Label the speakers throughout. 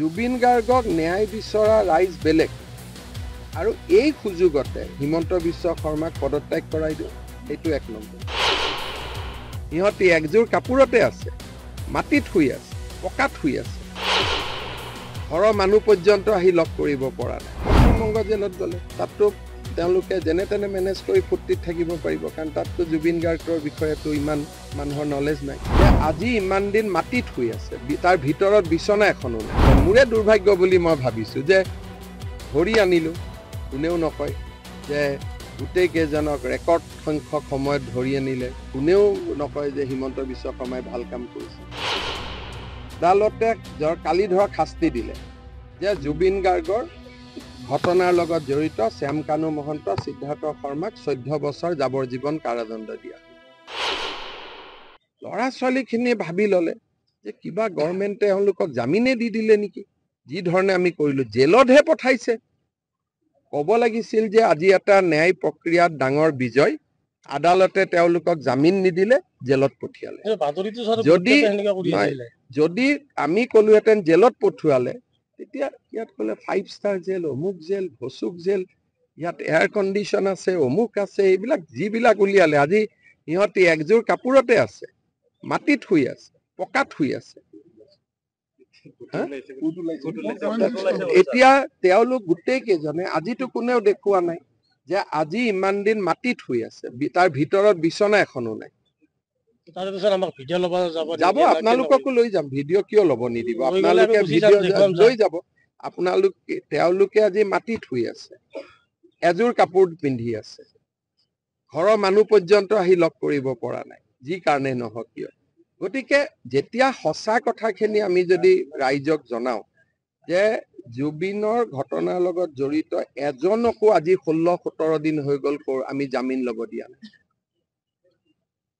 Speaker 1: জুবিন গাৰ্গক ন্যায় বিচৰা ৰাইজ বেলেগ আৰু এই সুযোগতে হিমন্ত বিশ্ব শৰ্মাক পদত্যাগ কৰাই দিওঁ, সেইটো এক নম্বৰ। সিহঁতি একযোৰ কাপোৰতে আছে, মাটিত শুই আছে, পকাত শুই আছে, ঘৰৰ মানুহ পৰ্যন্ত আহি লগ কৰিব পৰা নাই। পশ্চিমবংগ জেলত গ'লে তাততো তেওঁলোকে যেনে তেনে মেনেজ কৰি ফূৰ্তিত থাকিব পাৰিব, কাৰণ তাততো জুবিন গাৰ্গৰ বিষয়েতো ইমান মানুহৰ নলেজ নাই। আজি ইমান দিন মাটিত শুই আছে, তাৰ ভিতৰত বিচনা এখনো নাই। মোৰে দুৰ্ভাগ্য বুলি মই ভাবিছোঁ যে ধৰি আনিলোঁ, কোনেও নকয় যে গোটেই কেইজনক ৰেকৰ্ড সংখ্যক সময়ত ধৰি আনিলে, কোনেও নকয় যে হিমন্ত বিশ্ব শৰ্মাই ভাল কাম কৰিছে। আদালতে কালি ধৰক শাস্তি দিলে যে জুবিন গাৰ্গৰ ঘটনাৰ লগত জড়িত শ্যাম কানু মহন্ত, সিদ্ধাৰ্থ শৰ্মাক 14 বছৰ যাৱজ্জীৱন কাৰাদণ্ড দিয়া। ল'ৰা ছোৱালীখিনিয়ে ভাবি ল'লে যে কিবা গভৰ্ণমেণ্টে তেওঁলোকক জামিনে দি দিলে নেকি, যি ধৰণে আমি কৰিলোঁ, জেলতহে পঠাইছে। ক'ব লাগিছিল যে আজি এটা ন্যায় প্ৰক্ৰিয়াত ডাঙৰ বিজয়, আদালতে তেওঁলোকক জামিন নিদিলে, জেলত পঠিয়ালে। যদি আমি ক'লোহেঁতেন জেলত পঠোৱালে, তেতিয়া ইয়াত ক'লে 5 ষ্টাৰ জেল, অমুক জেল, ভচুক জেল, ইয়াত এয়াৰ কণ্ডিশ্যন আছে, অমুক আছে, এইবিলাক যিবিলাক উলিয়ালে। আজি সিহঁতি একযোৰ কাপোৰতে আছে, মাটিত শুই আছে, পকাত শুই আছে। এতিয়া তেওঁলোক গোটেই কেইজনে, আজিতো কোনেও দেখুওৱা নাই যে আজি ইমান দিন মাটিত শুই আছে, তাৰ ভিতৰত বিচনা এখনো নাই। যাব, আপোনালোককো লৈ যাম। ভিডিঅ' কিয় ল'ব নিদিব, আপোনালোকে ভিডিঅ' লৈ যাব। তেওঁলোকে আজি মাটিত শুই আছে, এযোৰ কাপোৰ পিন্ধি আছে, ঘৰৰ মানুহ পৰ্যন্ত আহি লগ কৰিব পৰা নাই, যি কাৰণে নহওক কিয়। গতিকে যেতিয়া সঁচা কথাখিনি আমি যদি ৰাইজক জনাওঁ যে জুবিনৰ ঘটনাৰ লগত জড়িত এজনকো আজি 16-17 দিন হৈ গ'ল আমি জামিন ল'ব দিয়া নাই।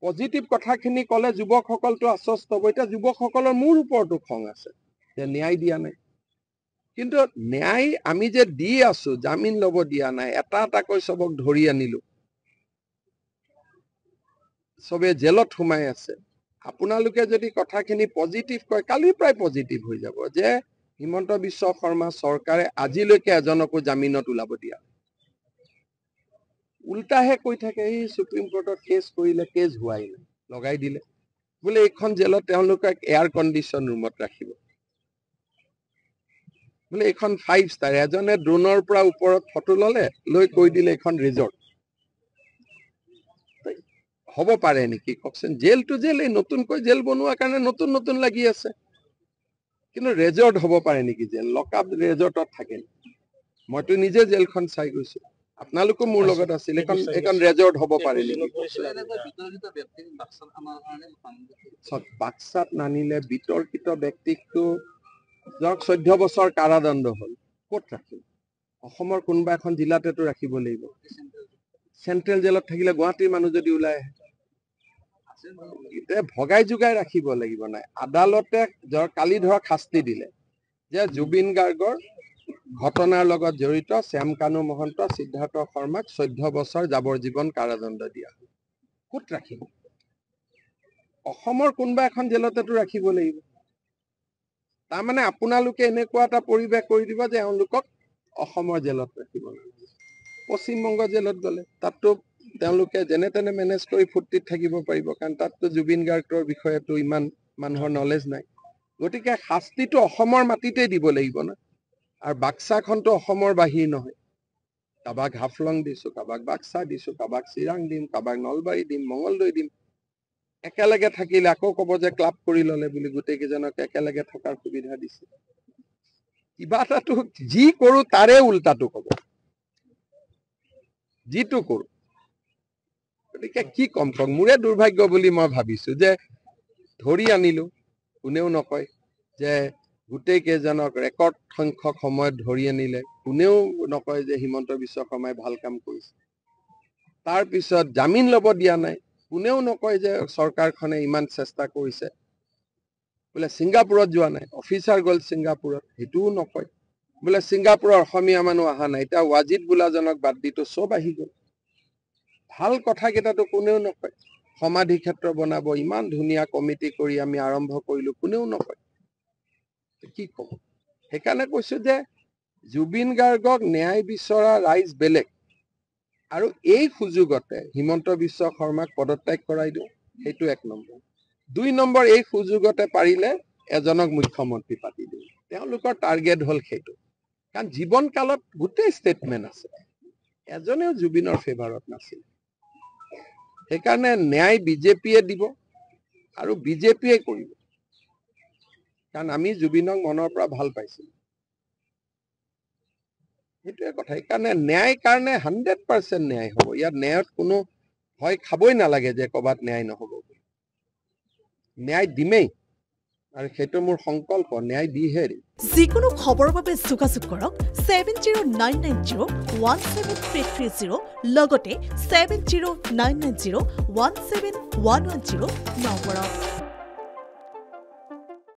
Speaker 1: পজিটিভ কথাখিনি ক'লে যুৱকসকলটো আশ্বস্ত হ'ব। এতিয়া যুৱকসকলৰ মোৰ ওপৰতো খং আছে যে ন্যায় দিয়া নাই, কিন্তু ন্যায় আমি যে দি আছো, জামিন ল'ব দিয়া নাই, এটা এটাকৈ চবক ধৰি আনিলো, চবে জেলত সোমাই আছে। আপোনালোকে যদি কথাখিনি পজিটিভ কয়, কালিৰ পৰাই পজিটিভ হৈ যাব যে হিমন্ত বিশ্ব শৰ্মা চৰকাৰে আজিলৈকে এজনকো জামিনত ওলাব দিয়া। উল্টাহে কৈ থাকে, এই সুপ্ৰিম কোৰ্টত কেছ কৰিলে, কেছ হোৱাই নাই, লগাই দিলে বোলে এইখন জেলত তেওঁলোকক এয়াৰ কণ্ডিশ্যন ৰুমত ৰাখিব, বোলে এইখন 5 ষ্টাৰ। এজনে ড্ৰোনৰ পৰা ওপৰত ফটো ল'লে, লৈ কৈ দিলে এইখন ৰিজৰ্ট। হ'ব পাৰে নেকি কওকচোন? জেলটো জেল, এই নতুনকৈ জেল বনোৱাৰ কাৰণে নতুন নতুন লাগি আছে, কিন্তু ৰেজৰ্ট হ'ব পাৰে নেকি জেল? লকআপ ৰেজৰ্টত থাকে। মইতো নিজে জেলখন চাই গৈছো, আপোনালোকো মোৰ লগত আছিল। এইখন ৰেজৰ্ট হ'ব পাৰে নেকি? বাক্সাত নানিলে বিতৰ্কিত ব্যক্তিকটো ধৰক 14 বছৰ কাৰাদণ্ড হ'ল, ক'ত ৰাখিব? অসমৰ কোনোবা এখন জিলাতেতো ৰাখিব লাগিব। চেন্ট্ৰেল জেলত থাকিলে গুৱাহাটীৰ মানুহ যদি ওলাই আহে, ভগাই যোগাই ৰাখিব লাগিব। নাই, আদালতে কালি ধৰক শাস্তি দিলে যে জুবিন গাৰ্গৰ ঘটনাৰ লগত জড়িত শ্যাম কানু মহন্ত, সিদ্ধাৰ্থ শৰ্মাক 14 বছৰ যাৱজ্জীৱন কাৰাদণ্ড দিয়া। ক'ত ৰাখিব? অসমৰ কোনোবা এখন জেলতেতো ৰাখিব লাগিব। তাৰমানে আপোনালোকে এনেকুৱা এটা পৰিৱেশ কৰি দিব যে এওঁলোকক অসমৰ জেলত ৰাখিব লাগিব। পশ্চিমবংগ জেলত গ'লে তাততো তেওঁলোকে যেনে তেনে মেনেজ কৰি ফূৰ্তিত থাকিব পাৰিব, কাৰণ তাততো জুবিন গাৰ্গৰ বিষয়েতো ইমান মানুহৰ নলেজ নাই। গতিকে শাস্তিটো অসমৰ মাটিতে দিব লাগিব না। আৰু বাক্সাখনতো অসমৰ বাহিৰ নহয়। কাৰোবাক হাফলং দিছোঁ, কাৰোবাক বাক্সা দিছোঁ, কাৰোবাক চিৰাং দিম, কাৰোবাক নলবাৰী দিম, মঙলদৈ দিম। একেলগে থাকিলে আকৌ ক'ব যে ক্লাব কৰি ল'লে বুলি, গোটেই কেইজনক একেলগে থকাৰ সুবিধা দিছে। কিবা এটাতো যি কৰোঁ তাৰে উল্টাটো ক'ব, যিটো কৰোঁ। গতিকে কি কম কওক, মোৰে দুৰ্ভাগ্য বুলি মই ভাবিছোঁ যে ধৰি আনিলোঁ, কোনেও নকয় যে গোটেই কেইজনক ৰেকৰ্ড সংখ্যক সময়ত ধৰি আনিলে, কোনেও নকয় যে হিমন্ত বিশ্ব শৰ্মাই ভাল কাম কৰিছে। তাৰপিছত জামিন ল'ব দিয়া নাই, কোনেও নকয় যে চৰকাৰখনে ইমান চেষ্টা কৰিছে। বোলে ছিংগাপুৰত যোৱা নাই, অফিচাৰ গ'ল ছিংগাপুৰত, সেইটোও নকয়। বোলে ছিংগাপুৰৰ অসমীয়া মানুহ অহা নাই, এতিয়া ৱাজিদ বোলাজনক বাদ দিটো চব আহি গ'ল। ভাল কথাকেইটাতো কোনেও নকয়। সমাধি ক্ষেত্ৰ বনাব, ইমান ধুনীয়া কমিটি কৰি আমি আৰম্ভ কৰিলোঁ, কোনেও নকয়। কি ক'ব? সেইকাৰণে কৈছো যে জুবিন গাৰ্গক ন্যায় বিচৰা ৰাইজ বেলেগ আৰু এই সুযোগতে হিমন্ত বিশ্ব শৰ্মাক পদত্যাগ কৰাই দিওঁ, সেইটো 1 নম্বৰ। 2 নম্বৰ, এই সুযোগতে পাৰিলে এজনক মুখ্যমন্ত্ৰী পাতি দিওঁ। তেওঁলোকৰ টাৰ্গেট হ'ল সেইটো, কাৰণ জীৱন কালত গোটেই ষ্টেটমেণ্ট আছে, এজনেও জুবিনৰ ফেভাৰত নাছিল। সেইকাৰণে ন্যায় বিজেপিয়ে দিব আৰু বিজেপিয়ে কৰিব, কাৰণ আমি জুবিনক মনৰ পৰা ভাল পাইছিলোঁ। সেইটোৱে কথা। সেইকাৰণে ন্যায় কাৰণে 100% ন্যায় হ'ব। ইয়াত ন্যায়ত কোনো ভয় খাবই নালাগে যে ক'ৰবাত ন্যায় নহ'ব। ন্যায় দিমেই, আৰু সেইটো মোৰ সংকল্প, ন্যায় দিহে দিম।
Speaker 2: যিকোনো খবৰৰ বাবে যোগাযোগ কৰক 7099017330 লগতে 7099017110 নম্বৰত।